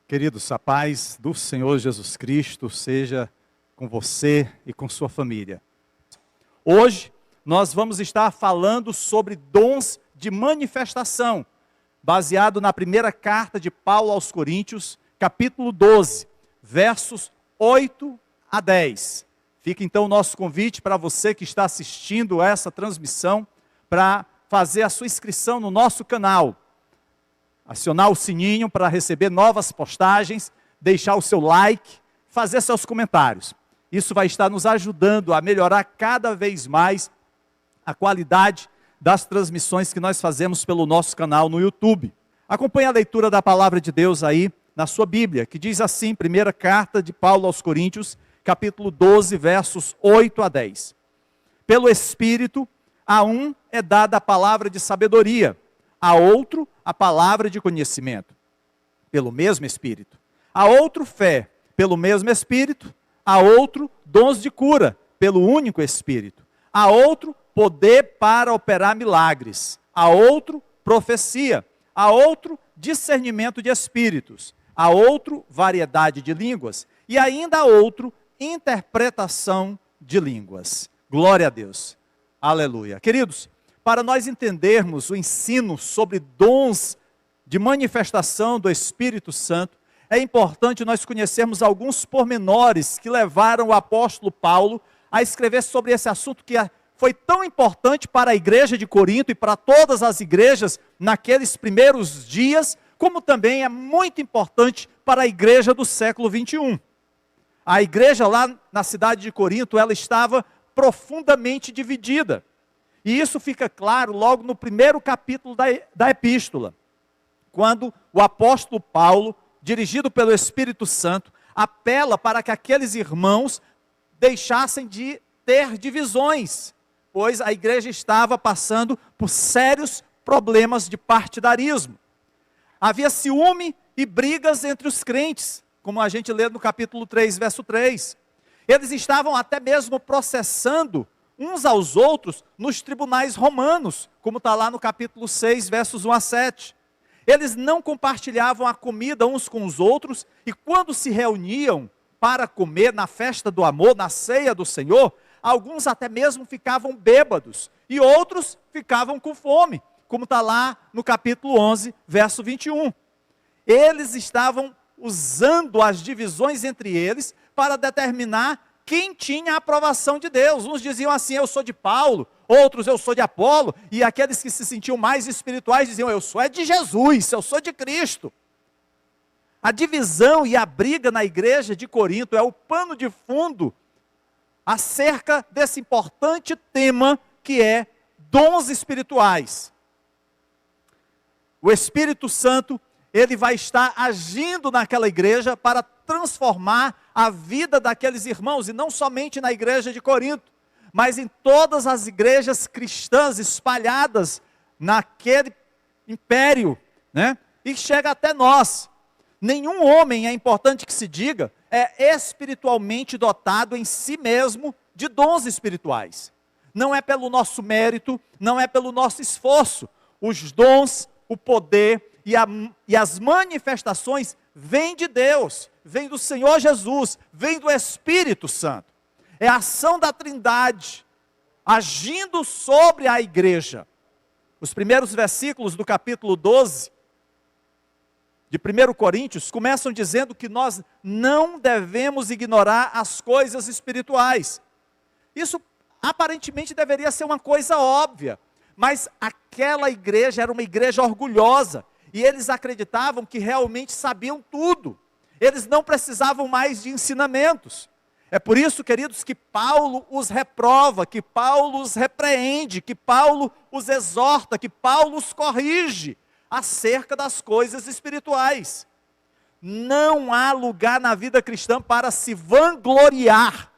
Queridos, a paz do Senhor Jesus Cristo seja com você e com sua família. Hoje nós vamos estar falando sobre dons de manifestação, baseado na primeira carta de Paulo aos Coríntios, capítulo 12, versos 8 a 10. Fica então o nosso convite para você que está assistindo essa transmissão, para fazer a sua inscrição no nosso canal, acionar o sininho para receber novas postagens, deixar o seu like, fazer seus comentários. Isso vai estar nos ajudando a melhorar cada vez mais a qualidade das transmissões que nós fazemos pelo nosso canal no YouTube. Acompanhe a leitura da palavra de Deus aí na sua Bíblia, que diz assim, primeira carta de Paulo aos Coríntios, capítulo 12, versos 8 a 10. Pelo Espírito, a um é dada a palavra de sabedoria, a outro a palavra de conhecimento, pelo mesmo Espírito. A outro fé, pelo mesmo Espírito. A outro dons de cura, pelo único Espírito. A outro poder para operar milagres. A outro profecia. A outro discernimento de espíritos. A outro variedade de línguas. E ainda a outro interpretação de línguas. Glória a Deus. Aleluia. Queridos, para nós entendermos o ensino sobre dons de manifestação do Espírito Santo, é importante nós conhecermos alguns pormenores que levaram o apóstolo Paulo a escrever sobre esse assunto que foi tão importante para a igreja de Corinto e para todas as igrejas naqueles primeiros dias, como também é muito importante para a igreja do século 21. A igreja lá na cidade de Corinto, ela estava profundamente dividida. E isso fica claro logo no primeiro capítulo da epístola, quando o apóstolo Paulo, dirigido pelo Espírito Santo, apela para que aqueles irmãos deixassem de ter divisões, pois a igreja estava passando por sérios problemas de partidarismo. Havia ciúme e brigas entre os crentes, como a gente lê no capítulo 3, verso 3. Eles estavam até mesmo processando uns aos outros nos tribunais romanos, como está lá no capítulo 6, versos 1 a 7. Eles não compartilhavam a comida uns com os outros, e quando se reuniam para comer na festa do amor, na ceia do Senhor, alguns até mesmo ficavam bêbados, e outros ficavam com fome, como está lá no capítulo 11, verso 21. Eles estavam usando as divisões entre eles para determinar quem tinha a aprovação de Deus. Uns diziam assim, eu sou de Paulo, outros eu sou de Apolo, e aqueles que se sentiam mais espirituais diziam, eu sou de Jesus, eu sou de Cristo. A divisão e a briga na igreja de Corinto é o pano de fundo acerca desse importante tema que é dons espirituais. O Espírito Santo, ele vai estar agindo naquela igreja para transformar a vida daqueles irmãos, e não somente na igreja de Corinto, mas em todas as igrejas cristãs espalhadas naquele império, né? E chega até nós. Nenhum homem, é importante que se diga, é espiritualmente dotado em si mesmo de dons espirituais. Não é pelo nosso mérito, não é pelo nosso esforço. Os dons, o poder e as manifestações vêm de Deus, vêm do Senhor Jesus, vêm do Espírito Santo. É a ação da Trindade agindo sobre a igreja. Os primeiros versículos do capítulo 12 de 1 Coríntios começam dizendo que nós não devemos ignorar as coisas espirituais. Isso aparentemente deveria ser uma coisa óbvia, mas aquela igreja era uma igreja orgulhosa, e eles acreditavam que realmente sabiam tudo. Eles não precisavam mais de ensinamentos. É por isso, queridos, que Paulo os reprova, que Paulo os repreende, que Paulo os exorta, que Paulo os corrige acerca das coisas espirituais. Não há lugar na vida cristã para se vangloriar,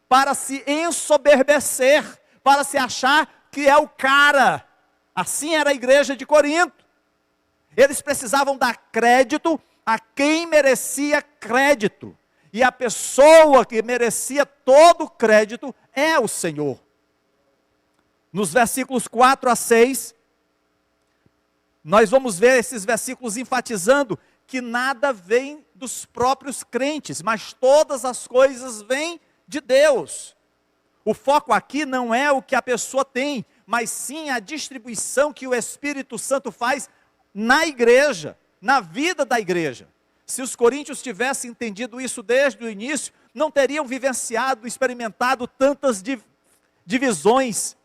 para se ensoberbecer, para se achar que é o cara. Assim era a igreja de Corinto. Eles precisavam dar crédito a quem merecia crédito. E a pessoa que merecia todo o crédito é o Senhor. Nos versículos 4 a 6, nós vamos ver esses versículos enfatizando que nada vem dos próprios crentes, mas todas as coisas vêm de Deus. O foco aqui não é o que a pessoa tem, mas sim a distribuição que o Espírito Santo faz na igreja, na vida da igreja. Se os coríntios tivessem entendido isso desde o início, não teriam vivenciado, experimentado tantas divisões,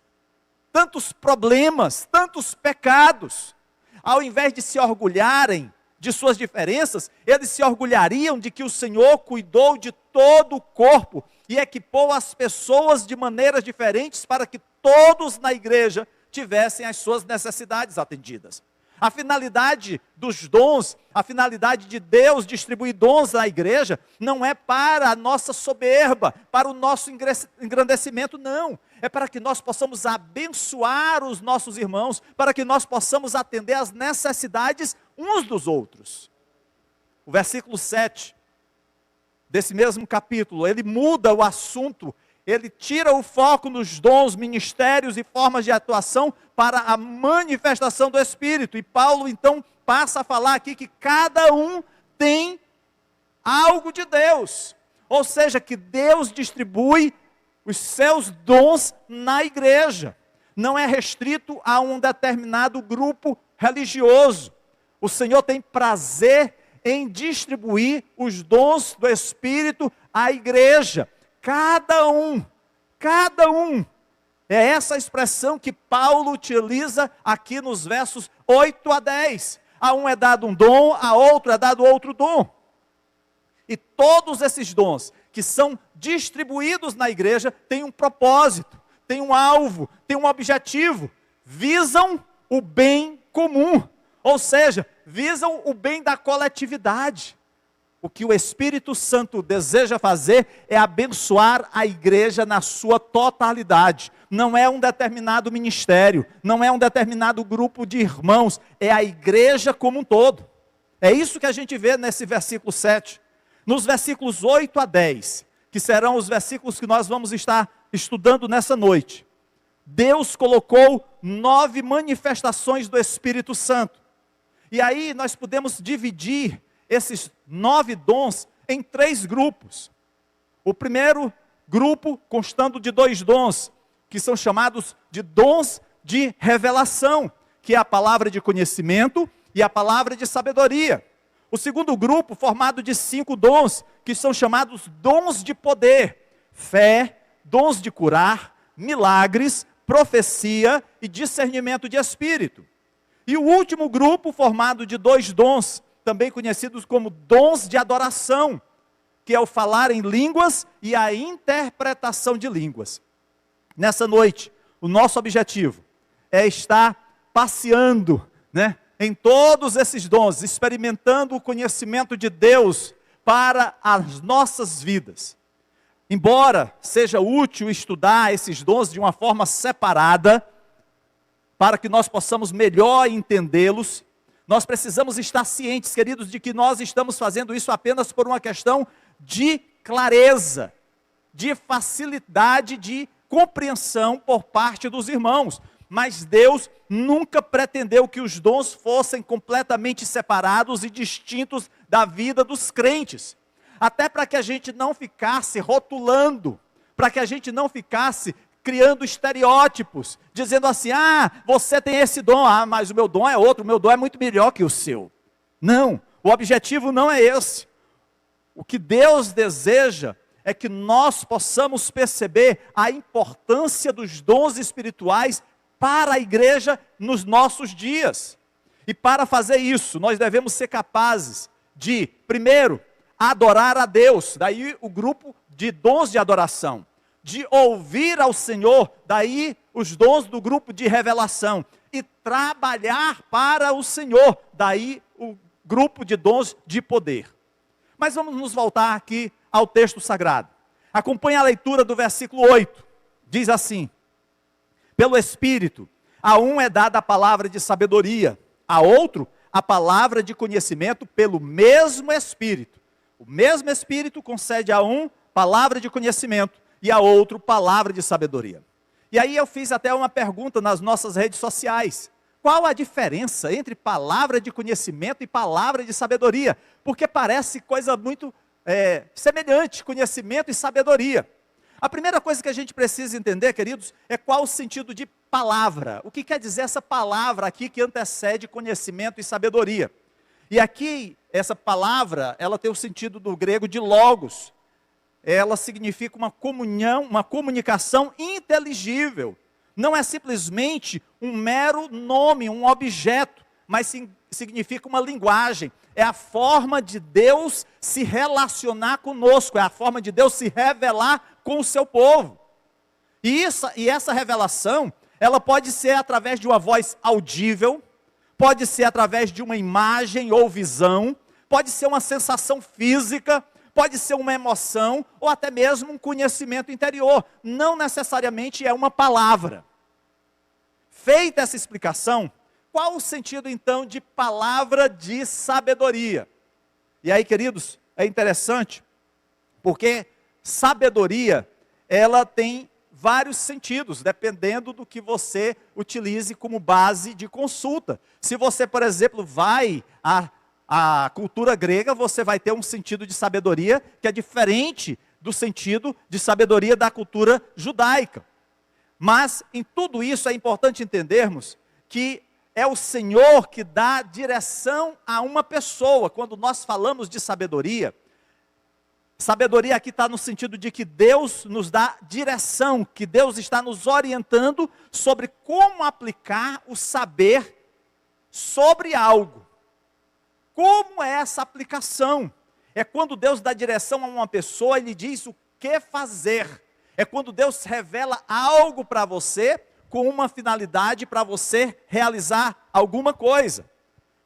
tantos problemas, tantos pecados. Ao invés de se orgulharem de suas diferenças, eles se orgulhariam de que o Senhor cuidou de todo o corpo e equipou as pessoas de maneiras diferentes para que todos na igreja tivessem as suas necessidades atendidas. A finalidade dos dons, a finalidade de Deus distribuir dons à igreja, não é para a nossa soberba, para o nosso engrandecimento, não. É para que nós possamos abençoar os nossos irmãos, para que nós possamos atender às necessidades uns dos outros. O versículo 7 desse mesmo capítulo, ele muda o assunto, ele tira o foco nos dons, ministérios e formas de atuação para a manifestação do Espírito. E Paulo então passa a falar aqui que cada um tem algo de Deus. Ou seja, que Deus distribui os seus dons na igreja. Não é restrito a um determinado grupo religioso. O Senhor tem prazer em distribuir os dons do Espírito à igreja. Cada um. É essa expressão que Paulo utiliza aqui nos versos 8 a 10. A um é dado um dom, a outro é dado outro dom. E todos esses dons que são distribuídos na igreja têm um propósito, têm um alvo, têm um objetivo. Visam o bem comum. Ou seja, visam o bem da coletividade. O que o Espírito Santo deseja fazer é abençoar a igreja na sua totalidade. Não é um determinado ministério, não é um determinado grupo de irmãos, é a igreja como um todo. É isso que a gente vê nesse versículo 7. Nos versículos 8 a 10, que serão os versículos que nós vamos estar estudando nessa noite, Deus colocou 9 manifestações do Espírito Santo. E aí nós podemos dividir esses 9 dons em 3 grupos. O primeiro grupo constando de 2 dons, que são chamados de dons de revelação, que é a palavra de conhecimento e a palavra de sabedoria. O segundo grupo, formado de 5 dons, que são chamados dons de poder, fé, dons de curar, milagres, profecia e discernimento de espírito. E o último grupo, formado de 2 dons, também conhecidos como dons de adoração, que é o falar em línguas e a interpretação de línguas. Nessa noite, o nosso objetivo é estar passeando, em todos esses dons, experimentando o conhecimento de Deus para as nossas vidas. Embora seja útil estudar esses dons de uma forma separada, para que nós possamos melhor entendê-los, nós precisamos estar cientes, queridos, de que nós estamos fazendo isso apenas por uma questão de clareza, de facilidade de compreensão por parte dos irmãos. Mas Deus nunca pretendeu que os dons fossem completamente separados e distintos da vida dos crentes. Até para que a gente não ficasse rotulando, para que a gente não ficasse criando estereótipos, dizendo assim, você tem esse dom, mas o meu dom é outro, o meu dom é muito melhor que o seu. Não, o objetivo não é esse. O que Deus deseja é que nós possamos perceber a importância dos dons espirituais para a igreja nos nossos dias. E para fazer isso, nós devemos ser capazes de, primeiro, adorar a Deus, daí o grupo de dons de adoração. De ouvir ao Senhor, daí os dons do grupo de revelação, e trabalhar para o Senhor, daí o grupo de dons de poder. Mas vamos nos voltar aqui ao texto sagrado. Acompanhe a leitura do versículo 8, diz assim: pelo Espírito, a um é dada a palavra de sabedoria, a outro a palavra de conhecimento pelo mesmo Espírito. O mesmo Espírito concede a um palavra de conhecimento, e a outro, palavra de sabedoria. E aí eu fiz até uma pergunta nas nossas redes sociais. qual a diferença entre palavra de conhecimento e palavra de sabedoria? Porque parece coisa muito semelhante, conhecimento e sabedoria. A primeira coisa que a gente precisa entender, queridos, é qual o sentido de palavra. O que quer dizer essa palavra aqui que antecede conhecimento e sabedoria? E aqui, essa palavra, ela tem o sentido do grego de logos. Ela significa uma comunhão, uma comunicação inteligível. Não é simplesmente um mero nome, um objeto, mas significa uma linguagem. É a forma de Deus se relacionar conosco, é a forma de Deus se revelar com o seu povo. E essa revelação, ela pode ser através de uma voz audível, pode ser através de uma imagem ou visão, pode ser uma sensação física, pode ser uma emoção, ou até mesmo um conhecimento interior. Não necessariamente é uma palavra. Feita essa explicação, qual o sentido então de palavra de sabedoria? E aí, queridos, é interessante, porque sabedoria, ela tem vários sentidos, dependendo do que você utilize como base de consulta. Se você, por exemplo, vai à cultura grega, você vai ter um sentido de sabedoria que é diferente do sentido de sabedoria da cultura judaica. Mas em tudo isso é importante entendermos que é o Senhor que dá direção a uma pessoa. Quando nós falamos de sabedoria, sabedoria aqui está no sentido de que Deus nos dá direção, que Deus está nos orientando sobre como aplicar o saber sobre algo. Como é essa aplicação? É quando Deus dá direção a uma pessoa e lhe diz o que fazer. É quando Deus revela algo para você com uma finalidade para você realizar alguma coisa.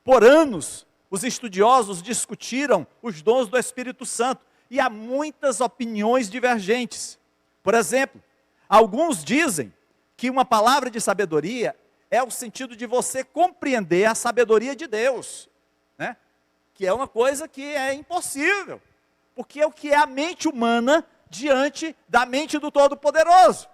Por anos, os estudiosos discutiram os dons do Espírito Santo e há muitas opiniões divergentes. Por exemplo, alguns dizem que uma palavra de sabedoria é o sentido de você compreender a sabedoria de Deus, né? Que é uma coisa que é impossível, porque é o que é a mente humana diante da mente do Todo-Poderoso.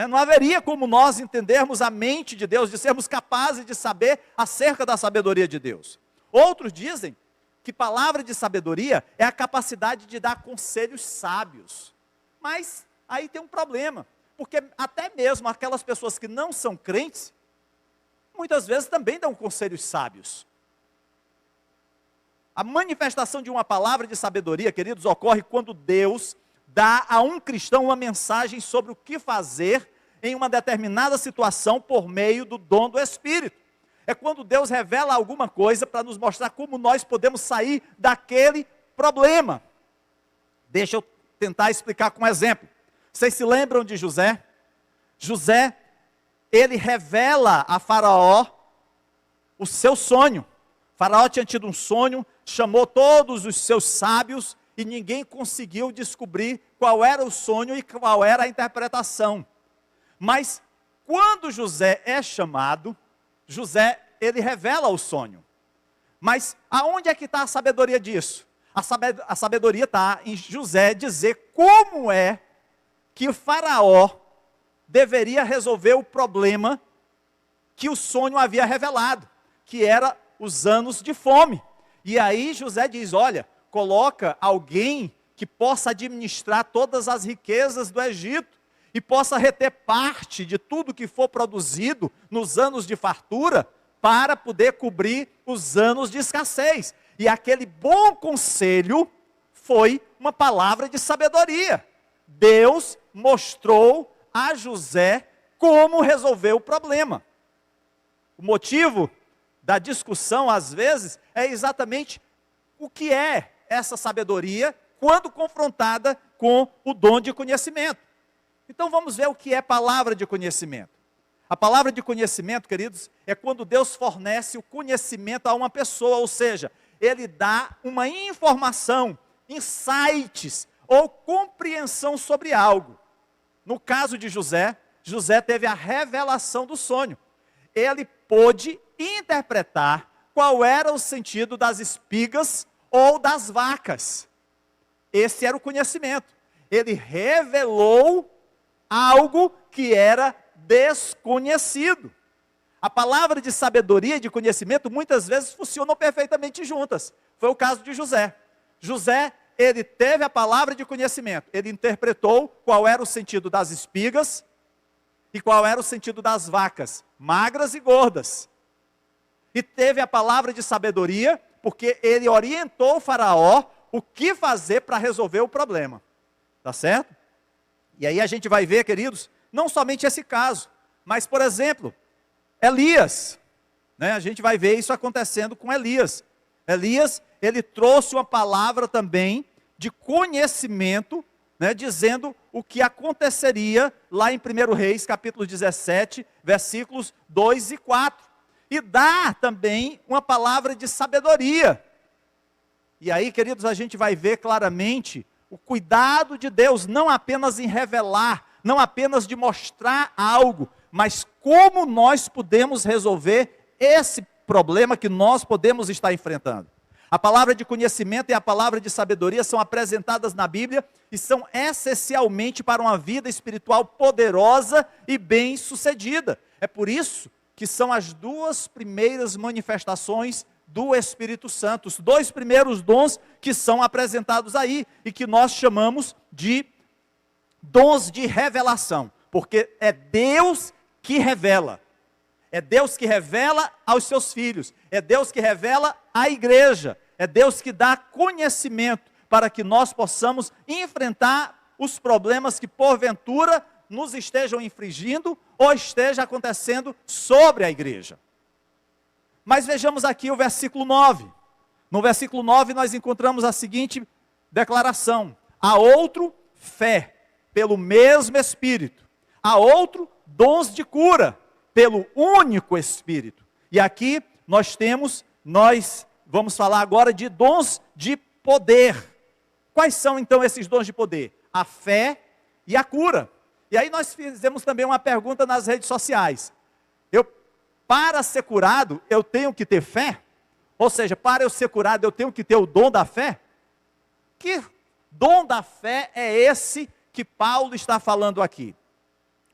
Não haveria como nós entendermos a mente de Deus, de sermos capazes de saber acerca da sabedoria de Deus. Outros dizem que palavra de sabedoria é a capacidade de dar conselhos sábios. Mas aí tem um problema, porque até mesmo aquelas pessoas que não são crentes, muitas vezes também dão conselhos sábios. A manifestação de uma palavra de sabedoria, queridos, ocorre quando Deus dá a um cristão uma mensagem sobre o que fazer em uma determinada situação por meio do dom do Espírito. É quando Deus revela alguma coisa para nos mostrar como nós podemos sair daquele problema. Deixa eu tentar explicar com um exemplo. Vocês se lembram de José? José, ele revela a Faraó o seu sonho. Faraó tinha tido um sonho, chamou todos os seus sábios e ninguém conseguiu descobrir qual era o sonho e qual era a interpretação. Mas quando José é chamado, José, ele revela o sonho. Mas aonde é que está a sabedoria disso? A sabedoria está em José dizer como é que o Faraó deveria resolver o problema que o sonho havia revelado, que era os anos de fome. E aí José diz, olha, coloca alguém que possa administrar todas as riquezas do Egito e possa reter parte de tudo que for produzido nos anos de fartura para poder cobrir os anos de escassez. E aquele bom conselho foi uma palavra de sabedoria. Deus mostrou a José como resolver o problema. O motivo da discussão, às vezes, é exatamente o que é essa sabedoria quando confrontada com o dom de conhecimento. Então vamos ver o que é palavra de conhecimento. A palavra de conhecimento, queridos, é quando Deus fornece o conhecimento a uma pessoa, ou seja, Ele dá uma informação, insights ou compreensão sobre algo. No caso de José, José teve a revelação do sonho. Ele pôde interpretar qual era o sentido das espigas ou das vacas. Esse era o conhecimento. Ele revelou algo que era desconhecido. a palavra de sabedoria e de conhecimento muitas vezes funcionam perfeitamente juntas. Foi o caso de José. José, ele teve a palavra de conhecimento, ele interpretou qual era o sentido das espigas e qual era o sentido das vacas, magras e gordas. E teve a palavra de sabedoria, porque ele orientou o faraó o que fazer para resolver o problema. Tá certo? E aí a gente vai ver, queridos, não somente esse caso, mas, por exemplo, Elias, né? A gente vai ver isso acontecendo com Elias. Elias, ele trouxe uma palavra também de conhecimento, né? Dizendo o que aconteceria lá em 1 Reis, capítulo 17, versículos 2 e 4. E dá também uma palavra de sabedoria. E aí, queridos, a gente vai ver claramente o cuidado de Deus, não apenas em revelar, não apenas de mostrar algo, mas como nós podemos resolver esse problema que nós podemos estar enfrentando. A palavra de conhecimento e a palavra de sabedoria são apresentadas na Bíblia e são essencialmente para uma vida espiritual poderosa e bem-sucedida. É por isso que são as duas primeiras manifestações do Espírito Santo, os dois primeiros dons que são apresentados aí e que nós chamamos de dons de revelação, porque é Deus que revela. É Deus que revela aos seus filhos, é Deus que revela à igreja, é Deus que dá conhecimento para que nós possamos enfrentar os problemas que porventura nos estejam infringindo ou esteja acontecendo sobre a igreja. Mas vejamos aqui o versículo 9. No versículo 9 nós encontramos a seguinte declaração: a outro fé, pelo mesmo Espírito, a outro dons de cura, pelo único Espírito. E aqui nós vamos falar agora de dons de poder. Quais são então esses dons de poder? A fé e a cura. E aí nós fizemos também uma pergunta nas redes sociais. Para ser curado, eu tenho que ter fé? Ou seja, para eu ser curado, eu tenho que ter o dom da fé? Que dom da fé é esse que Paulo está falando aqui?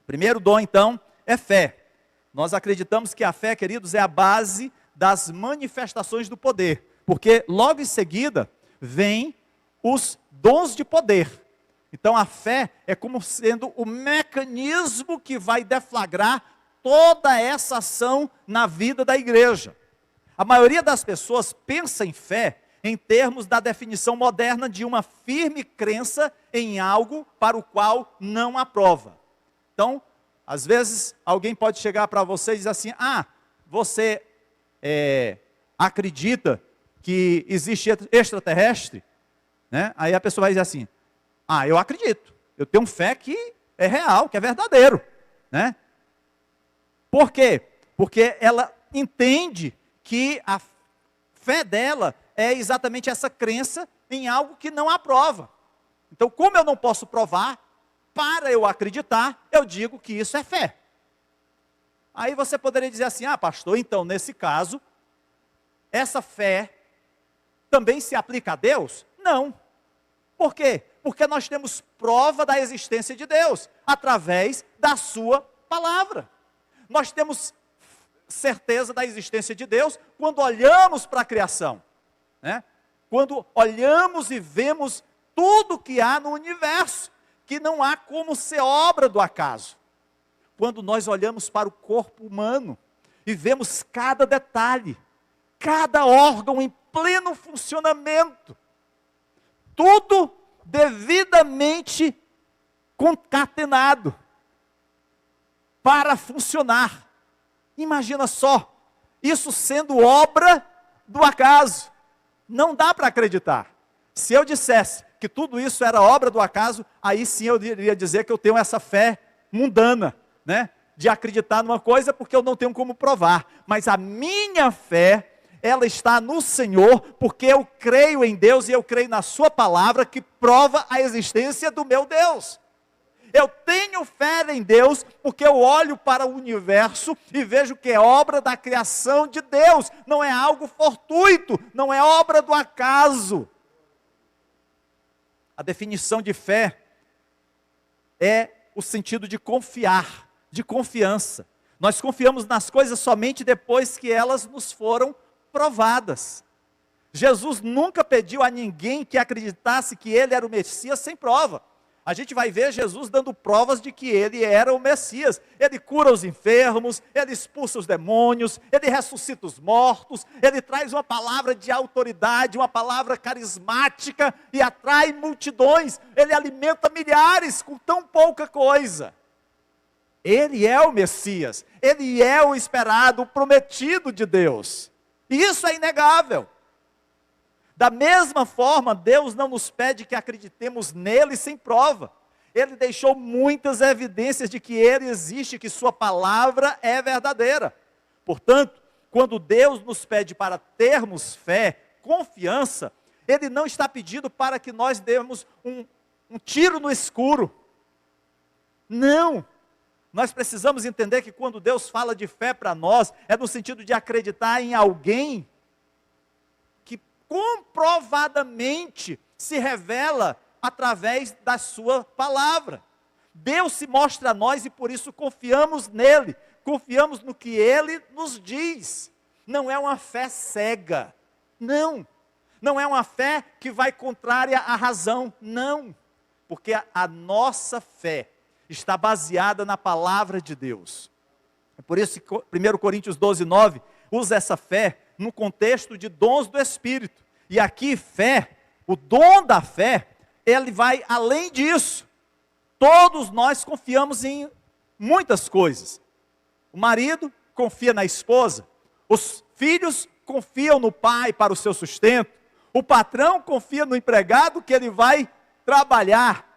Primeiro dom, então, é fé. Nós acreditamos que a fé, queridos, é a base das manifestações do poder. Porque logo em seguida, vem os dons de poder. Então a fé é como sendo o mecanismo que vai deflagrar toda essa ação na vida da igreja. A maioria das pessoas pensa em fé em termos da definição moderna de uma firme crença em algo para o qual não há prova. Então, às vezes, alguém pode chegar para você e dizer assim: você acredita que existe extraterrestre? Né? Aí a pessoa vai dizer assim: eu acredito, eu tenho fé que é real, que é verdadeiro. Né? Por quê? Porque ela entende que a fé dela é exatamente essa crença em algo que não há prova. Então, como eu não posso provar, para eu acreditar, eu digo que isso é fé. Aí você poderia dizer assim: pastor, então nesse caso, essa fé também se aplica a Deus? Não. Por quê? Porque nós temos prova da existência de Deus, através da sua palavra. Nós temos certeza da existência de Deus quando olhamos para a criação, né? Quando olhamos e vemos tudo que há no universo, que não há como ser obra do acaso. Quando nós olhamos para o corpo humano e vemos cada detalhe, cada órgão em pleno funcionamento, tudo devidamente concatenado para funcionar. Imagina só, isso sendo obra do acaso. Não dá para acreditar. Se eu dissesse que tudo isso era obra do acaso, aí sim eu iria dizer que eu tenho essa fé mundana, né? De acreditar numa coisa porque eu não tenho como provar. Mas a minha fé, ela está no Senhor, porque eu creio em Deus e eu creio na sua palavra que prova a existência do meu Deus. Eu tenho fé em Deus, porque eu olho para o universo e vejo que é obra da criação de Deus, não é algo fortuito, não é obra do acaso. A definição de fé é o sentido de confiar, de confiança. Nós confiamos nas coisas somente depois que elas nos foram provadas. Jesus nunca pediu a ninguém que acreditasse que ele era o Messias sem prova. A gente vai ver Jesus dando provas de que ele era o Messias. Ele cura os enfermos, ele expulsa os demônios, ele ressuscita os mortos, ele traz uma palavra de autoridade, uma palavra carismática e atrai multidões. Ele alimenta milhares com tão pouca coisa. Ele é o Messias, ele é o esperado, o prometido de Deus. E isso é inegável. Da mesma forma, Deus não nos pede que acreditemos nele sem prova. Ele deixou muitas evidências de que ele existe, que sua palavra é verdadeira. Portanto, quando Deus nos pede para termos fé, confiança, ele não está pedindo para que nós demos um tiro no escuro. Não. Nós precisamos entender que quando Deus fala de fé para nós, é no sentido de acreditar em alguém comprovadamente se revela através da sua palavra. Deus se mostra a nós e por isso confiamos nele, confiamos no que ele nos diz. Não é uma fé cega, não é uma fé que vai contrária à razão, não, porque a nossa fé está baseada na palavra de Deus. É por isso que 1 Coríntios 12:9 usa essa fé no contexto de dons do Espírito. E aqui fé, o dom da fé, ele vai além disso. Todos nós confiamos em muitas coisas. O marido confia na esposa, os filhos confiam no pai para o seu sustento, o patrão confia no empregado que ele vai trabalhar.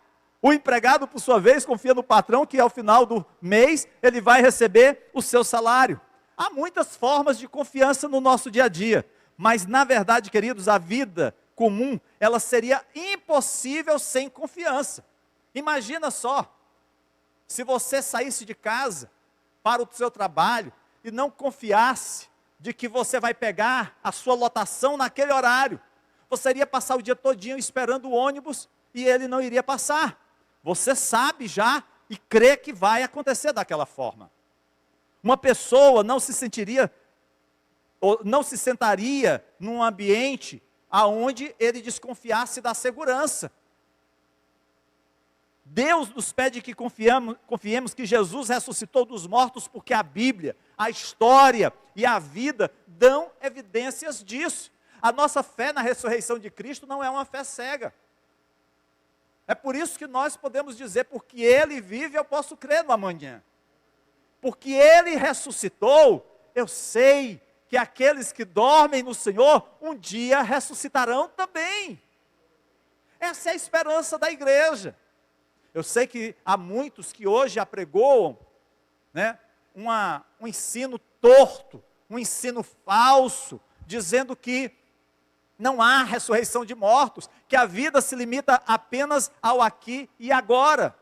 O empregado, por sua vez, confia no patrão que ao final do mês ele vai receber o seu salário. Há muitas formas de confiança no nosso dia a dia, mas na verdade, queridos, a vida comum, ela seria impossível sem confiança. Imagina só, se você saísse de casa para o seu trabalho e não confiasse de que você vai pegar a sua lotação naquele horário, você iria passar o dia todinho esperando o ônibus e ele não iria passar. Você sabe já e crê que vai acontecer daquela forma. Uma pessoa não se sentiria, ou não se sentaria num ambiente aonde ele desconfiasse da segurança. Deus nos pede que confiemos que Jesus ressuscitou dos mortos, porque a Bíblia, a história e a vida dão evidências disso. A nossa fé na ressurreição de Cristo não é uma fé cega. É por isso que nós podemos dizer, porque Ele vive, eu posso crer no amanhã. Porque Ele ressuscitou, eu sei que aqueles que dormem no Senhor, um dia ressuscitarão também. Essa é a esperança da igreja. Eu sei que há muitos que hoje apregoam, né, um ensino torto, um ensino falso, dizendo que não há ressurreição de mortos, que a vida se limita apenas ao aqui e agora.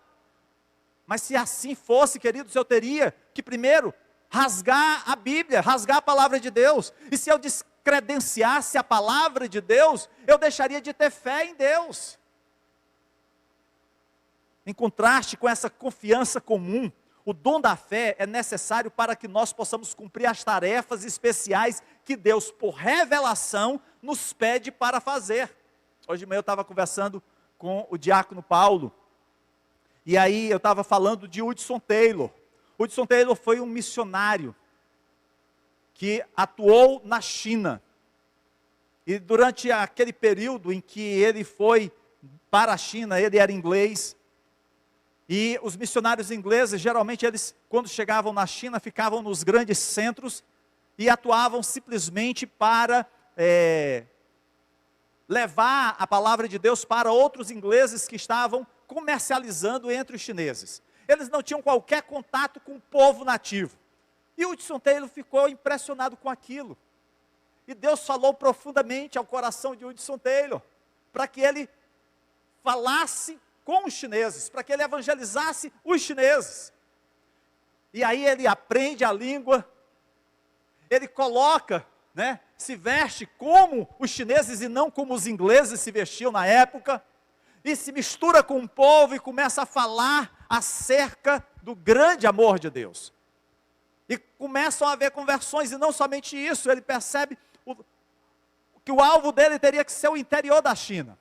Mas se assim fosse, queridos, eu teria que primeiro rasgar a Bíblia, rasgar a palavra de Deus. E se eu descredenciasse a palavra de Deus, eu deixaria de ter fé em Deus. Em contraste com essa confiança comum, o dom da fé é necessário para que nós possamos cumprir as tarefas especiais que Deus, por revelação, nos pede para fazer. Hoje de manhã eu estava conversando com o diácono Paulo, e aí eu estava falando de Hudson Taylor. Hudson Taylor foi um missionário que atuou na China. E durante aquele período em que ele foi para a China, ele era inglês. E os missionários ingleses, geralmente eles, quando chegavam na China, ficavam nos grandes centros e atuavam simplesmente para levar a palavra de Deus para outros ingleses que estavam comercializando entre os chineses. Eles não tinham qualquer contato com o povo nativo. E Hudson Taylor ficou impressionado com aquilo. E Deus falou profundamente ao coração de Hudson Taylor, para que ele falasse com os chineses, para que ele evangelizasse os chineses. E aí ele aprende a língua, ele coloca, se veste como os chineses e não como os ingleses se vestiam na época, e se mistura com o povo e começa a falar acerca do grande amor de Deus. E começam a haver conversões, e não somente isso, ele percebe que o alvo dele teria que ser o interior da China.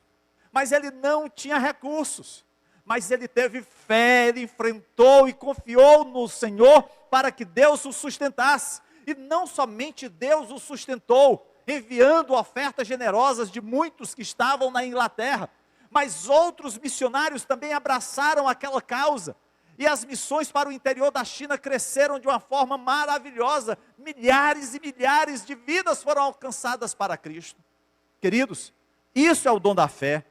Mas ele não tinha recursos. Mas ele teve fé, ele enfrentou e confiou no Senhor para que Deus o sustentasse. E não somente Deus o sustentou, enviando ofertas generosas de muitos que estavam na Inglaterra, mas outros missionários também abraçaram aquela causa. E as missões para o interior da China cresceram de uma forma maravilhosa. Milhares e milhares de vidas foram alcançadas para Cristo. Queridos, isso é o dom da fé.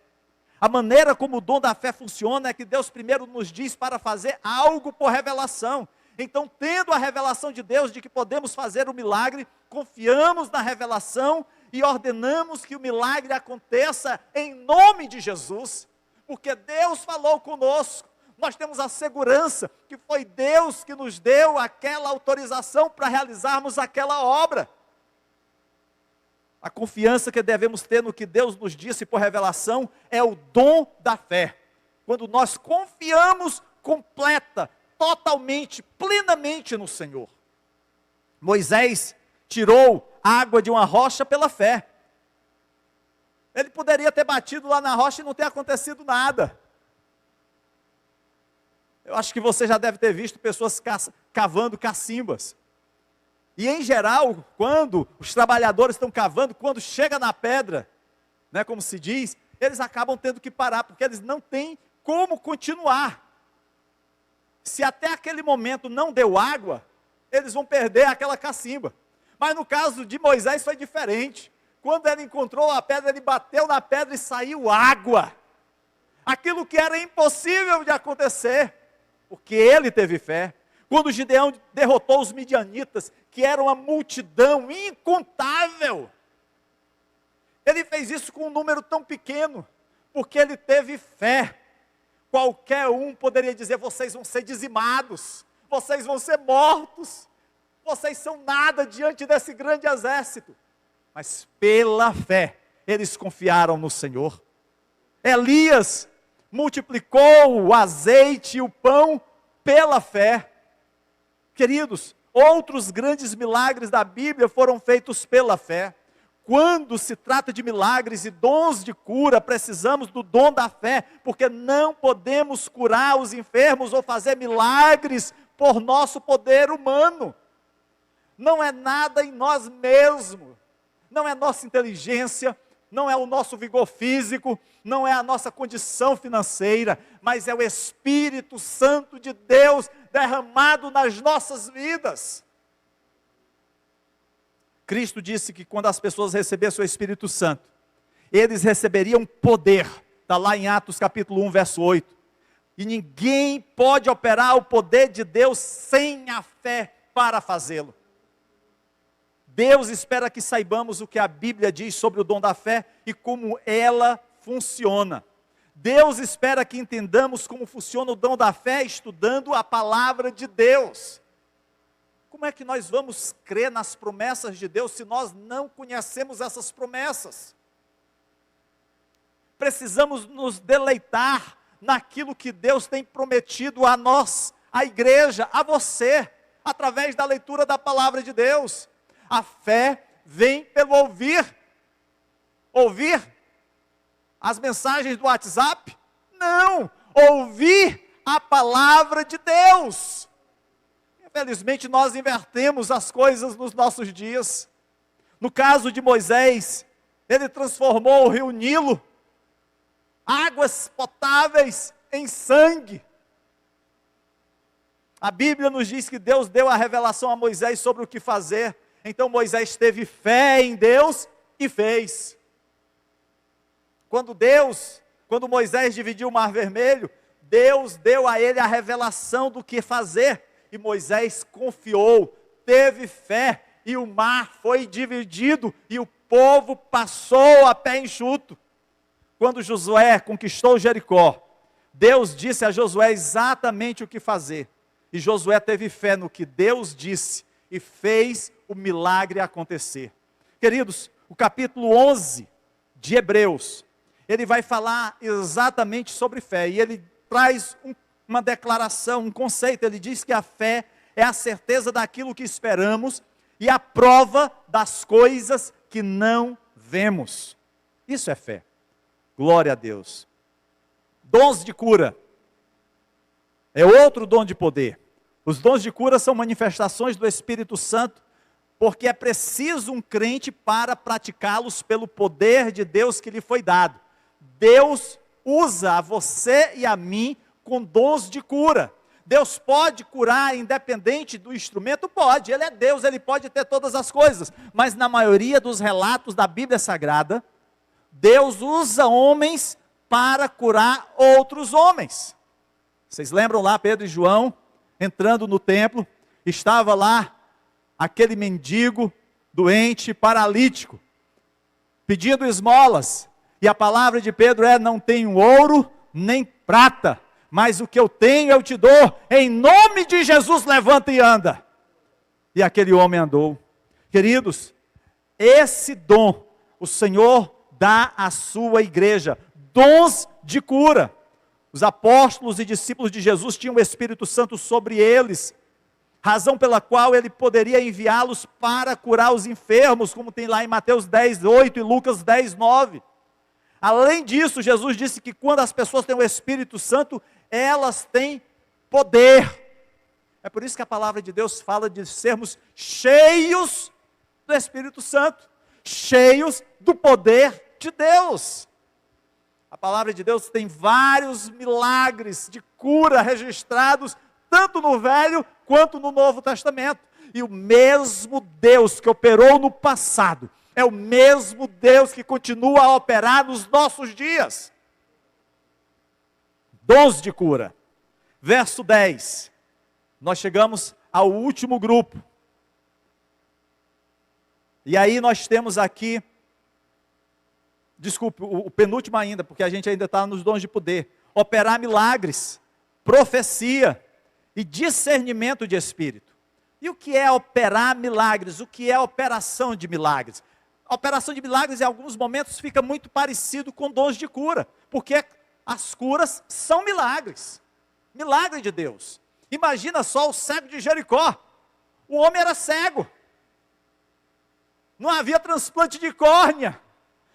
A maneira como o dom da fé funciona é que Deus primeiro nos diz para fazer algo por revelação. Então, tendo a revelação de Deus de que podemos fazer o milagre, confiamos na revelação e ordenamos que o milagre aconteça em nome de Jesus, porque Deus falou conosco. Nós temos a segurança que foi Deus que nos deu aquela autorização para realizarmos aquela obra. A confiança que devemos ter no que Deus nos disse por revelação é o dom da fé. Quando nós confiamos completa, totalmente, plenamente no Senhor. Moisés tirou água de uma rocha pela fé. Ele poderia ter batido lá na rocha e não ter acontecido nada. Eu acho que você já deve ter visto pessoas cavando cacimbas. E em geral, quando os trabalhadores estão cavando, quando chega na pedra, né, como se diz, eles acabam tendo que parar, porque eles não têm como continuar. Se até aquele momento não deu água, eles vão perder aquela cacimba. Mas no caso de Moisés foi diferente. Quando ele encontrou a pedra, ele bateu na pedra e saiu água. Aquilo que era impossível de acontecer, porque ele teve fé. Quando Gideão derrotou os midianitas, que era uma multidão incontável, ele fez isso com um número tão pequeno, porque ele teve fé. Qualquer um poderia dizer: vocês vão ser dizimados, vocês vão ser mortos, vocês são nada diante desse grande exército. Mas pela fé, eles confiaram no Senhor. Elias multiplicou o azeite e o pão pela fé. Queridos, outros grandes milagres da Bíblia foram feitos pela fé. Quando se trata de milagres e dons de cura, precisamos do dom da fé, porque não podemos curar os enfermos ou fazer milagres por nosso poder humano. Não é nada em nós mesmos, não é nossa inteligência, não é o nosso vigor físico, não é a nossa condição financeira, mas é o Espírito Santo de Deus derramado nas nossas vidas. Cristo disse que quando as pessoas recebessem o Espírito Santo, eles receberiam poder. Está lá em Atos capítulo 1, verso 8. E ninguém pode operar o poder de Deus sem a fé para fazê-lo. Deus espera que saibamos o que a Bíblia diz sobre o dom da fé e como ela funciona. Deus espera que entendamos como funciona o dom da fé estudando a palavra de Deus. Como é que nós vamos crer nas promessas de Deus se nós não conhecemos essas promessas? Precisamos nos deleitar naquilo que Deus tem prometido a nós, a igreja, a você, através da leitura da palavra de Deus. A fé vem pelo ouvir. Ouvir as mensagens do WhatsApp? Não, ouvir a palavra de Deus. Infelizmente nós invertemos as coisas nos nossos dias. No caso de Moisés, ele transformou o rio Nilo, águas potáveis, em sangue. A Bíblia nos diz que Deus deu a revelação a Moisés sobre o que fazer. Então Moisés teve fé em Deus e fez. Quando Moisés dividiu o Mar Vermelho, Deus deu a ele a revelação do que fazer. E Moisés confiou, teve fé, e o mar foi dividido, e o povo passou a pé enxuto. Quando Josué conquistou Jericó, Deus disse a Josué exatamente o que fazer. E Josué teve fé no que Deus disse, e fez o milagre acontecer. Queridos, o capítulo 11 de Hebreus, ele vai falar exatamente sobre fé, e ele traz uma declaração, um conceito. Ele diz que a fé é a certeza daquilo que esperamos e a prova das coisas que não vemos. Isso é fé. Glória a Deus. Dons de cura. É outro dom de poder. Os dons de cura são manifestações do Espírito Santo, porque é preciso um crente para praticá-los pelo poder de Deus que lhe foi dado. Deus usa a você e a mim com dons de cura. Deus pode curar independente do instrumento? Pode, Ele é Deus, Ele pode ter todas as coisas. Mas na maioria dos relatos da Bíblia Sagrada, Deus usa homens para curar outros homens. Vocês lembram lá Pedro e João entrando no templo? Estava lá aquele mendigo, doente, paralítico, pedindo esmolas. E a palavra de Pedro é: não tenho ouro nem prata, mas o que eu tenho eu te dou, em nome de Jesus levanta e anda. E aquele homem andou. Queridos, esse dom o Senhor dá à sua igreja, dons de cura. Os apóstolos e discípulos de Jesus tinham o Espírito Santo sobre eles, razão pela qual ele poderia enviá-los para curar os enfermos, como tem lá em Mateus 10:8 e Lucas 10:9. Além disso, Jesus disse que quando as pessoas têm o Espírito Santo, elas têm poder. É por isso que a palavra de Deus fala de sermos cheios do Espírito Santo, cheios do poder de Deus. A palavra de Deus tem vários milagres de cura registrados, tanto no Velho quanto no Novo Testamento. E o mesmo Deus que operou no passado, é o mesmo Deus que continua a operar nos nossos dias. Dons de cura. Verso 10. Nós chegamos ao último grupo. E aí nós temos aqui, desculpe, o penúltimo ainda, porque a gente ainda está nos dons de poder. Operar milagres, profecia e discernimento de espírito. E o que é operar milagres? O que é operação de milagres? A operação de milagres em alguns momentos fica muito parecido com dons de cura, porque as curas são milagres. Milagre de Deus. Imagina só o cego de Jericó. O homem era cego. Não havia transplante de córnea.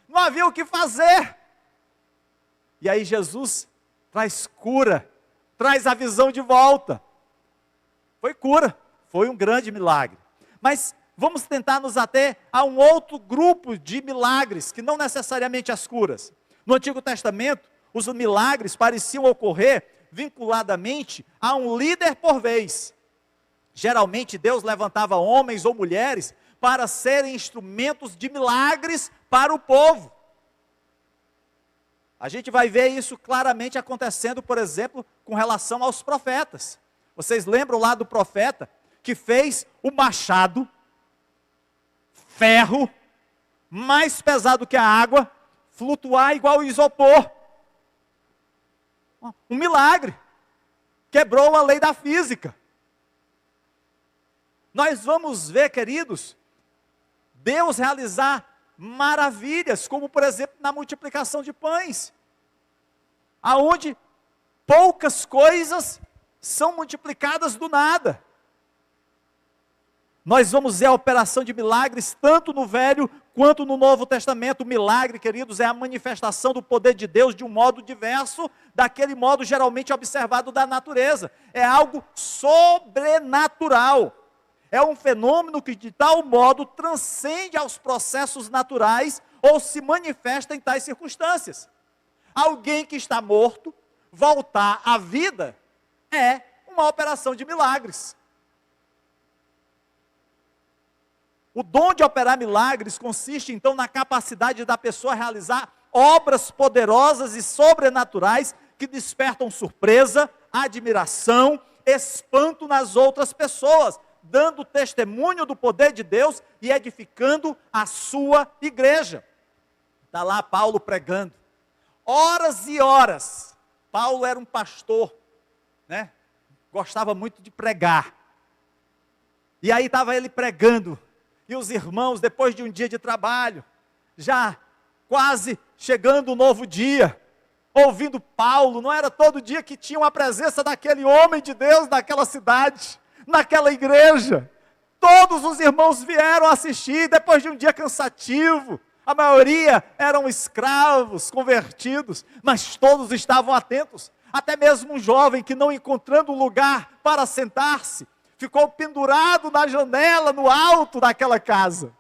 Não havia o que fazer. E aí Jesus traz cura, traz a visão de volta. Foi cura, foi um grande milagre. Mas vamos tentar nos ater a um outro grupo de milagres, que não necessariamente as curas. No Antigo Testamento, os milagres pareciam ocorrer vinculadamente a um líder por vez. Geralmente Deus levantava homens ou mulheres para serem instrumentos de milagres para o povo. A gente vai ver isso claramente acontecendo, por exemplo, com relação aos profetas. Vocês lembram lá do profeta que fez o machado, ferro, mais pesado que a água, flutuar igual o isopor. Um milagre. Quebrou a lei da física. Nós vamos ver, queridos, Deus realizar maravilhas, como por exemplo na multiplicação de pães, aonde poucas coisas são multiplicadas do nada. Nós vamos ver a operação de milagres tanto no Velho quanto no Novo Testamento. O milagre, queridos, é a manifestação do poder de Deus de um modo diverso daquele modo geralmente observado da natureza. É algo sobrenatural. É um fenômeno que de tal modo transcende aos processos naturais ou se manifesta em tais circunstâncias. Alguém que está morto voltar à vida é uma operação de milagres. O dom de operar milagres consiste então na capacidade da pessoa realizar obras poderosas e sobrenaturais que despertam surpresa, admiração, espanto nas outras pessoas, dando testemunho do poder de Deus e edificando a sua igreja. Está lá Paulo pregando, horas e horas. Paulo era um pastor, né? Gostava muito de pregar. E aí estava ele pregando, e os irmãos, depois de um dia de trabalho, já quase chegando o novo dia, ouvindo Paulo. Não era todo dia que tinham a presença daquele homem de Deus naquela cidade. naquela igreja. Todos os irmãos vieram assistir, depois de um dia cansativo. A maioria eram escravos, convertidos, mas todos estavam atentos. Até mesmo um jovem que, não encontrando um lugar para sentar-se, ficou pendurado na janela, no alto daquela casa.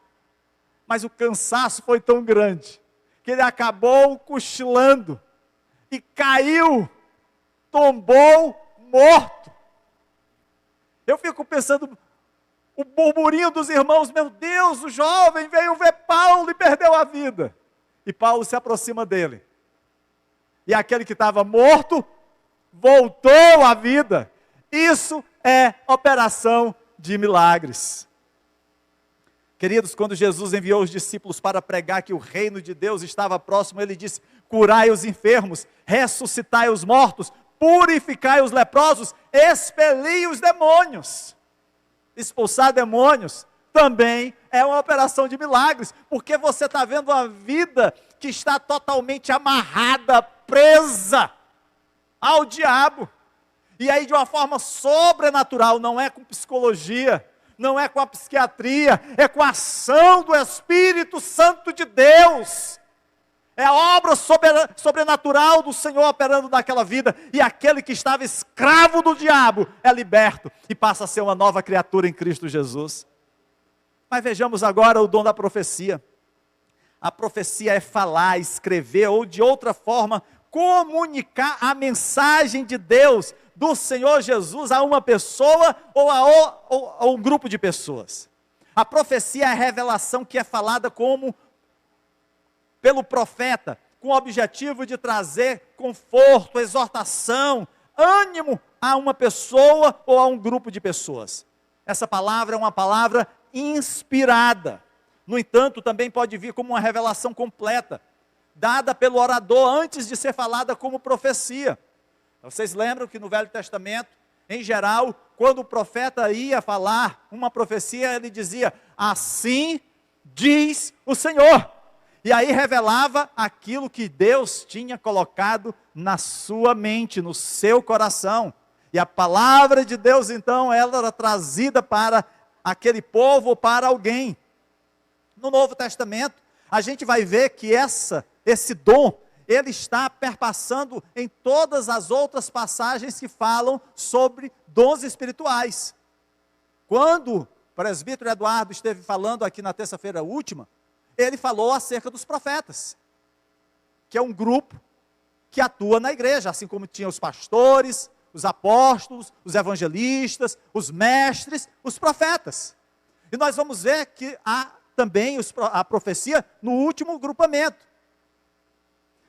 Mas o cansaço foi tão grande, que ele acabou cochilando, e caiu, tombou morto. Eu fico pensando, o burburinho dos irmãos, meu Deus, o jovem veio ver Paulo e perdeu a vida. E Paulo se aproxima dele. E aquele que estava morto, voltou à vida. Isso é operação de milagres. Queridos, quando Jesus enviou os discípulos para pregar que o reino de Deus estava próximo, ele disse: curai os enfermos, ressuscitai os mortos, purificai os leprosos, expeli os demônios. Expulsar demônios também é uma operação de milagres, porque você está vendo uma vida que está totalmente amarrada, presa ao diabo. E aí, de uma forma sobrenatural, não é com psicologia, não é com a psiquiatria, é com a ação do Espírito Santo de Deus. É a obra sobrenatural do Senhor operando naquela vida, e aquele que estava escravo do diabo é liberto e passa a ser uma nova criatura em Cristo Jesus. Mas vejamos agora o dom da profecia. A profecia é falar, escrever ou de outra forma comunicar a mensagem de Deus, do Senhor Jesus, a uma pessoa ou a um grupo de pessoas. A profecia é a revelação que é falada pelo profeta, com o objetivo de trazer conforto, exortação, ânimo a uma pessoa ou a um grupo de pessoas. Essa palavra é uma palavra inspirada. No entanto, também pode vir como uma revelação completa, dada pelo orador antes de ser falada como profecia. Vocês lembram que no Velho Testamento, em geral, quando o profeta ia falar uma profecia, ele dizia: assim diz o Senhor. E aí revelava aquilo que Deus tinha colocado na sua mente, no seu coração. E a palavra de Deus, então, ela era trazida para aquele povo, para alguém. No Novo Testamento, a gente vai ver que esse dom, ele está perpassando em todas as outras passagens que falam sobre dons espirituais. Quando o presbítero Eduardo esteve falando aqui na terça-feira última, ele falou acerca dos profetas, que é um grupo que atua na igreja, assim como tinha os pastores, os apóstolos, os evangelistas, os mestres, os profetas. E nós vamos ver que há também a profecia no último grupamento.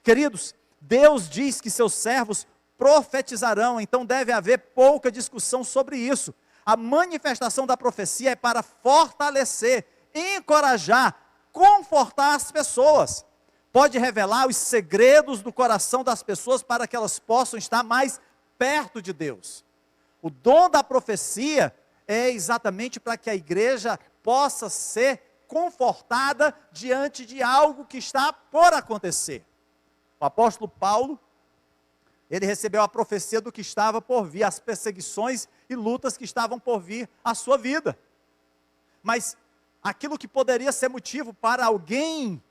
Queridos, Deus diz que seus servos profetizarão, então deve haver pouca discussão sobre isso. A manifestação da profecia é para fortalecer, encorajar, confortar as pessoas. Pode revelar os segredos do coração das pessoas para que elas possam estar mais perto de Deus. O dom da profecia é exatamente para que a igreja possa ser confortada diante de algo que está por acontecer. O apóstolo Paulo, ele recebeu a profecia do que estava por vir, as perseguições e lutas que estavam por vir à sua vida. Mas aquilo que poderia ser motivo para alguém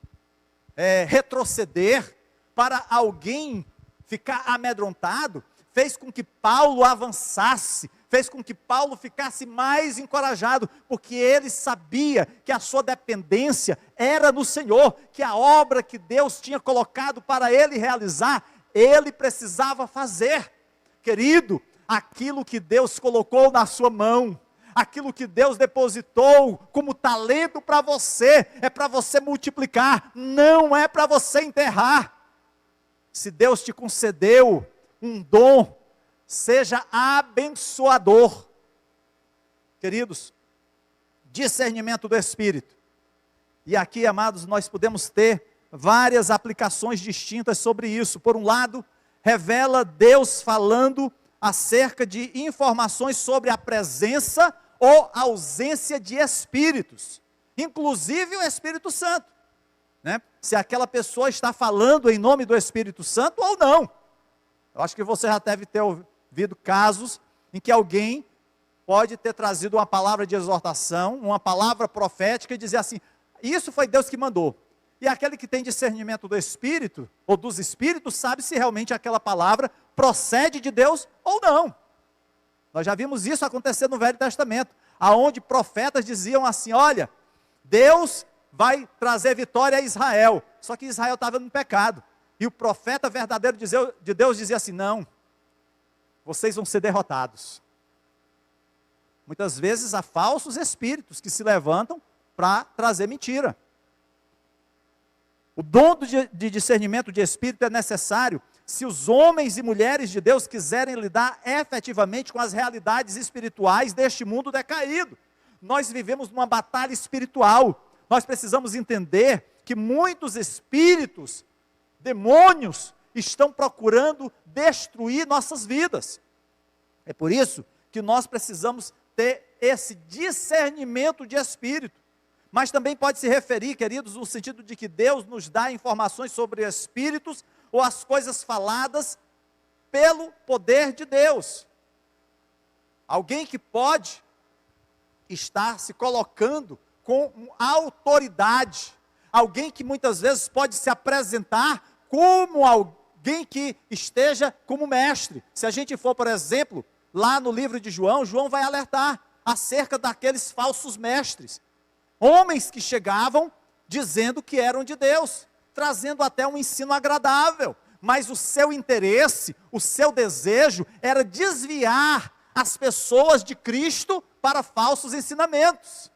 retroceder, para alguém ficar amedrontado, fez com que Paulo avançasse, fez com que Paulo ficasse mais encorajado, porque ele sabia que a sua dependência era no Senhor, que a obra que Deus tinha colocado para ele realizar, ele precisava fazer. Querido, aquilo que Deus colocou na sua mão, aquilo que Deus depositou como talento para você, é para você multiplicar, não é para você enterrar. Se Deus te concedeu um dom, seja abençoador. Queridos, discernimento do Espírito. E aqui, amados, nós podemos ter várias aplicações distintas sobre isso. Por um lado, revela Deus falando acerca de informações sobre a presença ou ausência de espíritos, inclusive o Espírito Santo, né? Se aquela pessoa está falando em nome do Espírito Santo ou não. Eu acho que você já deve ter ouvido casos em que alguém pode ter trazido uma palavra de exortação, uma palavra profética e dizer assim, isso foi Deus que mandou. E aquele que tem discernimento do Espírito, ou dos Espíritos, sabe se realmente aquela palavra procede de Deus ou não. Nós já vimos isso acontecer no Velho Testamento, aonde profetas diziam assim, olha, Deus vai trazer vitória a Israel. Só que Israel estava no pecado. E o profeta verdadeiro de Deus dizia assim, não, vocês vão ser derrotados. Muitas vezes há falsos espíritos que se levantam para trazer mentira. O dom de discernimento de espírito é necessário se os homens e mulheres de Deus quiserem lidar efetivamente com as realidades espirituais deste mundo decaído. Nós vivemos numa batalha espiritual. Nós precisamos entender que muitos espíritos, demônios, estão procurando destruir nossas vidas. É por isso que nós precisamos ter esse discernimento de espírito. Mas também pode se referir, queridos, no sentido de que Deus nos dá informações sobre espíritos ou as coisas faladas pelo poder de Deus. Alguém que pode estar se colocando com autoridade. Alguém que muitas vezes pode se apresentar como alguém que esteja como mestre. Se a gente for, por exemplo, lá no livro de João, João vai alertar acerca daqueles falsos mestres. Homens que chegavam dizendo que eram de Deus, trazendo até um ensino agradável, mas o seu interesse, o seu desejo era desviar as pessoas de Cristo para falsos ensinamentos.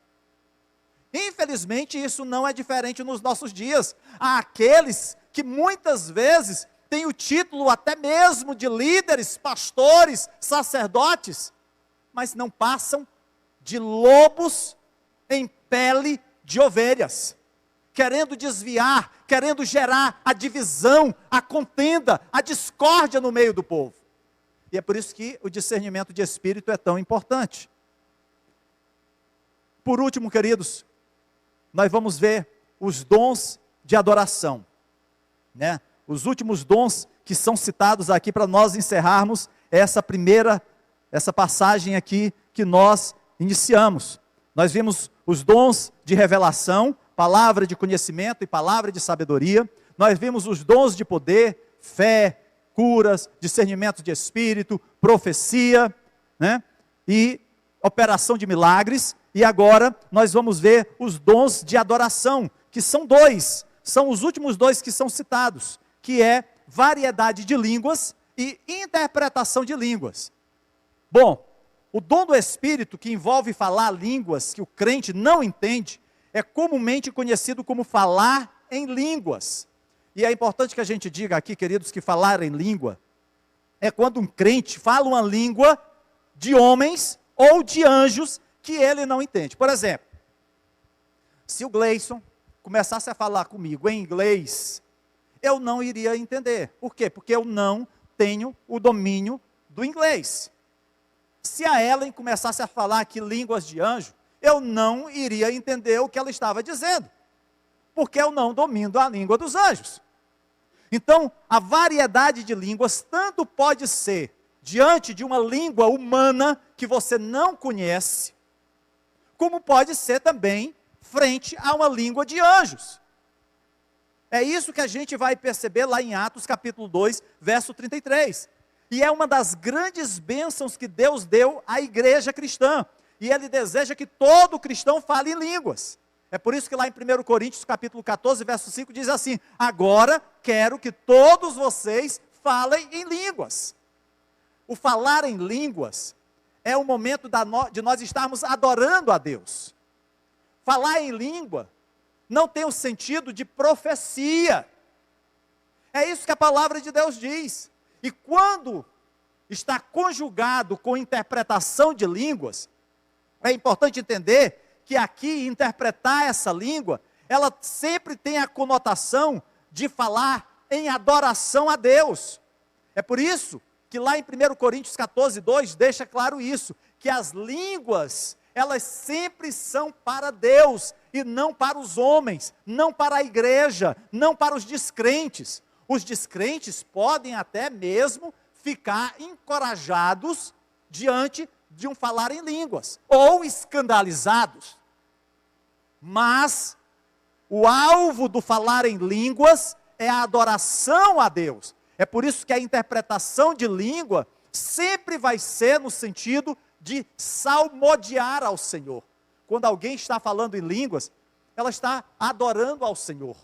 Infelizmente isso não é diferente nos nossos dias. Há aqueles que muitas vezes têm o título até mesmo de líderes, pastores, sacerdotes, mas não passam de lobos em pele de ovelhas, querendo desviar, querendo gerar a divisão, a contenda, a discórdia no meio do povo. E é por isso que o discernimento de espírito é tão importante. Por último, queridos, nós vamos ver os dons de adoração, né? Os últimos dons que são citados aqui para nós encerrarmos essa passagem aqui que nós iniciamos. Nós vimos os dons de revelação, palavra de conhecimento e palavra de sabedoria. Nós vimos os dons de poder, fé, curas, discernimento de espírito, profecia, né? E operação de milagres. E agora nós vamos ver os dons de adoração, que são dois, são os últimos dois que são citados, que é variedade de línguas e interpretação de línguas. Bom, o dom do Espírito, que envolve falar línguas que o crente não entende, é comumente conhecido como falar em línguas. E é importante que a gente diga aqui, queridos, que falar em língua é quando um crente fala uma língua de homens ou de anjos que ele não entende. Por exemplo, se o Gleison começasse a falar comigo em inglês, eu não iria entender. Por quê? Porque eu não tenho o domínio do inglês. Se a Ellen começasse a falar aqui línguas de anjo, eu não iria entender o que ela estava dizendo, porque eu não domino a língua dos anjos. Então, a variedade de línguas tanto pode ser diante de uma língua humana que você não conhece, como pode ser também frente a uma língua de anjos. É isso que a gente vai perceber lá em Atos capítulo 2, verso 33. E é uma das grandes bênçãos que Deus deu à igreja cristã. E Ele deseja que todo cristão fale em línguas. É por isso que lá em 1 Coríntios capítulo 14, verso 5, diz assim: agora quero que todos vocês falem em línguas. O falar em línguas é o momento de nós estarmos adorando a Deus. Falar em língua não tem o sentido de profecia. É isso que a palavra de Deus diz. E quando está conjugado com interpretação de línguas, é importante entender que aqui interpretar essa língua, ela sempre tem a conotação de falar em adoração a Deus. É por isso que lá em 1 Coríntios 14, 2, deixa claro isso, que as línguas, elas sempre são para Deus, e não para os homens, não para a igreja, não para os descrentes. Os descrentes podem até mesmo ficar encorajados diante de um falar em línguas, ou escandalizados. Mas o alvo do falar em línguas é a adoração a Deus. É por isso que a interpretação de língua sempre vai ser no sentido de salmodiar ao Senhor. Quando alguém está falando em línguas, ela está adorando ao Senhor.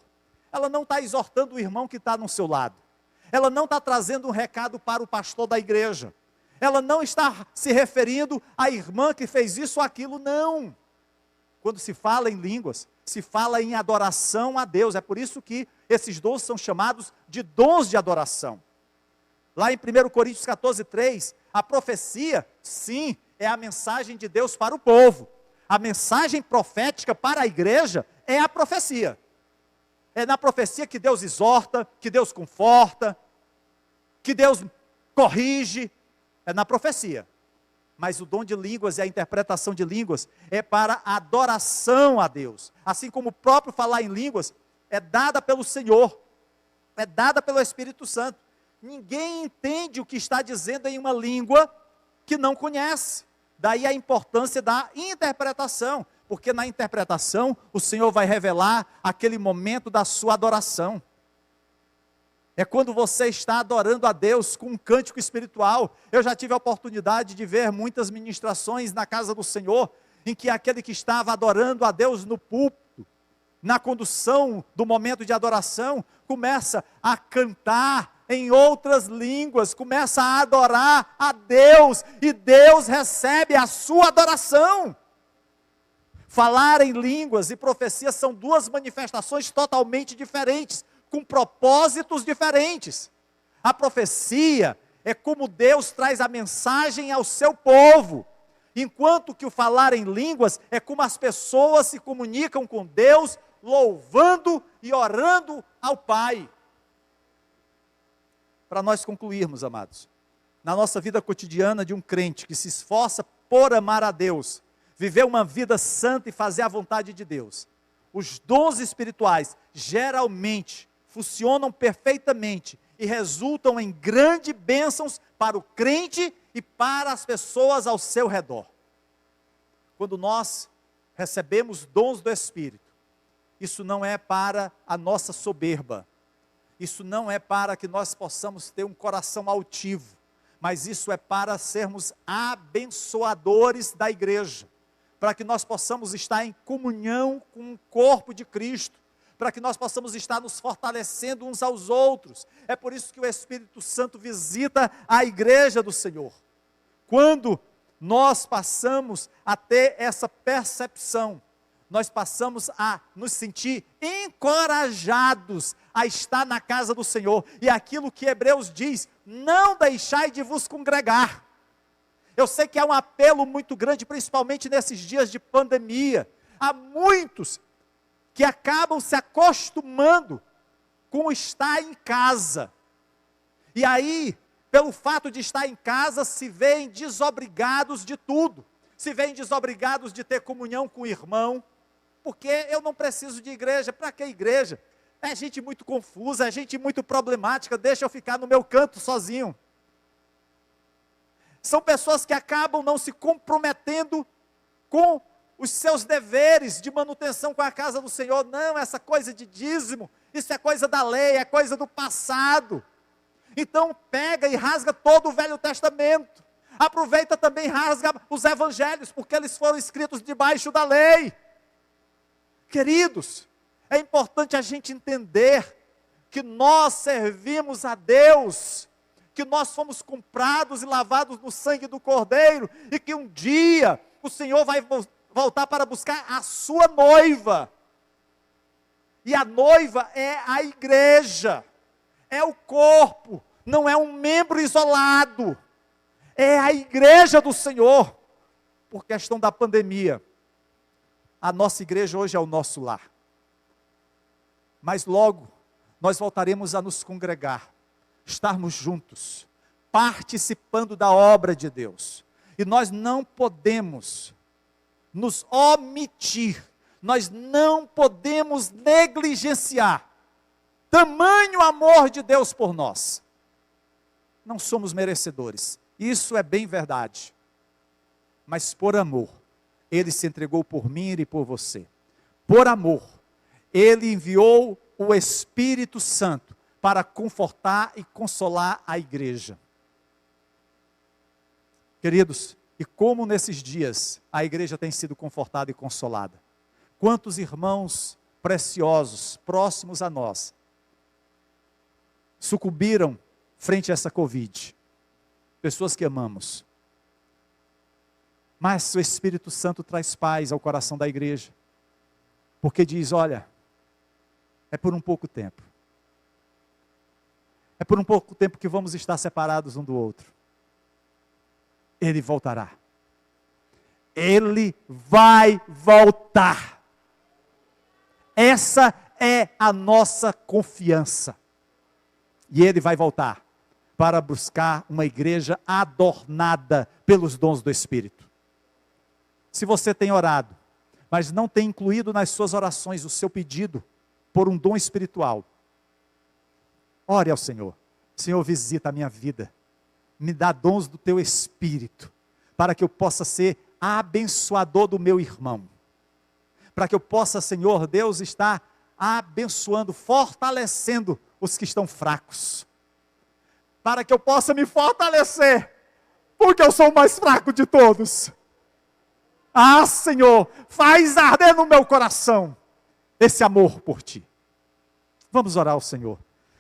Ela não está exortando o irmão que está no seu lado. Ela não está trazendo um recado para o pastor da igreja. Ela não está se referindo à irmã que fez isso ou aquilo, não. Quando se fala em línguas, se fala em adoração a Deus. É por isso que esses dons são chamados de dons de adoração. Lá em 1 Coríntios 14:3, a profecia, sim, é a mensagem de Deus para o povo. A mensagem profética para a igreja é a profecia. É na profecia que Deus exorta, que Deus conforta, que Deus corrige. É na profecia. Mas o dom de línguas e a interpretação de línguas é para a adoração a Deus. Assim como o próprio falar em línguas é dada pelo Senhor, é dada pelo Espírito Santo. Ninguém entende o que está dizendo em uma língua que não conhece. Daí a importância da interpretação, porque na interpretação o Senhor vai revelar aquele momento da sua adoração. É quando você está adorando a Deus com um cântico espiritual. Eu já tive a oportunidade de ver muitas ministrações na casa do Senhor, em que aquele que estava adorando a Deus no púlpito, na condução do momento de adoração, começa a cantar em outras línguas, começa a adorar a Deus, e Deus recebe a sua adoração. Falar em línguas e profecia são duas manifestações totalmente diferentes, com propósitos diferentes. A profecia é como Deus traz a mensagem ao seu povo, enquanto que o falar em línguas é como as pessoas se comunicam com Deus, louvando e orando ao Pai. Para nós concluirmos, amados, na nossa vida cotidiana de um crente que se esforça por amar a Deus, viver uma vida santa e fazer a vontade de Deus, os dons espirituais geralmente funcionam perfeitamente e resultam em grandes bênçãos para o crente e para as pessoas ao seu redor. Quando nós recebemos dons do Espírito, isso não é para a nossa soberba, isso não é para que nós possamos ter um coração altivo, mas isso é para sermos abençoadores da igreja, para que nós possamos estar em comunhão com o corpo de Cristo, para que nós possamos estar nos fortalecendo uns aos outros. É por isso que o Espírito Santo visita a igreja do Senhor. Quando nós passamos a ter essa percepção, nós passamos a nos sentir encorajados a estar na casa do Senhor. E aquilo que Hebreus diz, não deixai de vos congregar. Eu sei que é um apelo muito grande, principalmente nesses dias de pandemia. Há muitos que acabam se acostumando com estar em casa. E aí, pelo fato de estar em casa, se veem desobrigados de tudo. Se veem desobrigados de ter comunhão com o irmão. Porque eu não preciso de igreja. Para que igreja? É gente muito confusa, é gente muito problemática, deixa eu ficar no meu canto sozinho. São pessoas que acabam não se comprometendo com os seus deveres de manutenção com a casa do Senhor. Não, essa coisa de dízimo, isso é coisa da lei, é coisa do passado. Então pega e rasga todo o Velho Testamento. Aproveita também e rasga os evangelhos, porque eles foram escritos debaixo da lei. Queridos, é importante a gente entender que nós servimos a Deus, que nós fomos comprados e lavados no sangue do Cordeiro, e que um dia o Senhor vai voltar para buscar a sua noiva. E a noiva é a igreja, é o corpo, não é um membro isolado, é a igreja do Senhor. Por questão da pandemia, a nossa igreja hoje é o nosso lar. Mas logo, nós voltaremos a nos congregar, estarmos juntos, participando da obra de Deus. E nós não podemos nos omitir, nós não podemos negligenciar tamanho amor de Deus por nós. Não somos merecedores, isso é bem verdade. mas por amor, Ele se entregou por mim e por você. Por amor, Ele enviou o Espírito Santo para confortar e consolar a igreja. Queridos, e como nesses dias a igreja tem sido confortada e consolada. Quantos irmãos preciosos, próximos a nós, sucumbiram frente a essa Covid. Pessoas que amamos. Mas o Espírito Santo traz paz ao coração da igreja. Porque diz, olha, é por um pouco tempo. É por um pouco tempo que vamos estar separados um do outro. Ele voltará. Ele vai voltar. Essa é a nossa confiança. E Ele vai voltar para buscar uma igreja adornada pelos dons do Espírito. Se você tem orado, mas não tem incluído nas suas orações o seu pedido por um dom espiritual, ore ao Senhor. Senhor, visita a minha vida. Me dá dons do teu Espírito, para que eu possa ser abençoador do meu irmão. Para que eu possa, Senhor Deus, estar abençoando, fortalecendo os que estão fracos. Para que eu possa me fortalecer, porque eu sou o mais fraco de todos. Ah, Senhor, faz arder no meu coração esse amor por Ti. Vamos orar ao Senhor.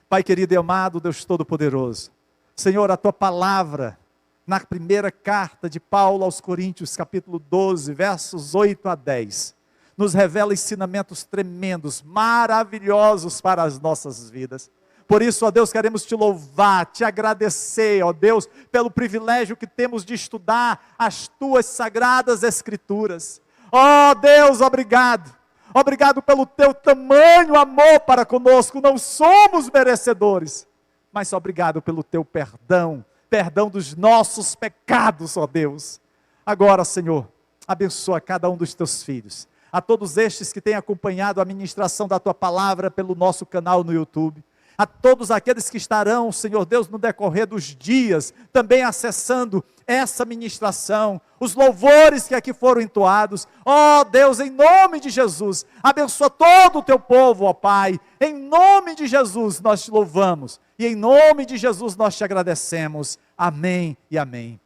Pai querido e amado, Deus Todo-Poderoso. Senhor, a Tua palavra, na primeira carta de Paulo aos Coríntios, capítulo 12, versos 8 a 10, nos revela ensinamentos tremendos, maravilhosos para as nossas vidas. Por isso, ó Deus, queremos Te louvar, Te agradecer, ó Deus, pelo privilégio que temos de estudar as Tuas sagradas Escrituras. Ó Deus, obrigado. Obrigado pelo Teu tamanho amor para conosco, não somos merecedores. Mas obrigado pelo Teu perdão, perdão dos nossos pecados, ó Deus. Agora, Senhor, abençoa cada um dos Teus filhos. A todos estes que têm acompanhado a ministração da Tua palavra pelo nosso canal no YouTube. A todos aqueles que estarão, Senhor Deus, no decorrer dos dias, também acessando essa ministração, os louvores que aqui foram entoados. Ó Deus, em nome de Jesus, abençoa todo o Teu povo, ó Pai. Em nome de Jesus nós Te louvamos. E em nome de Jesus nós Te agradecemos. Amém e amém.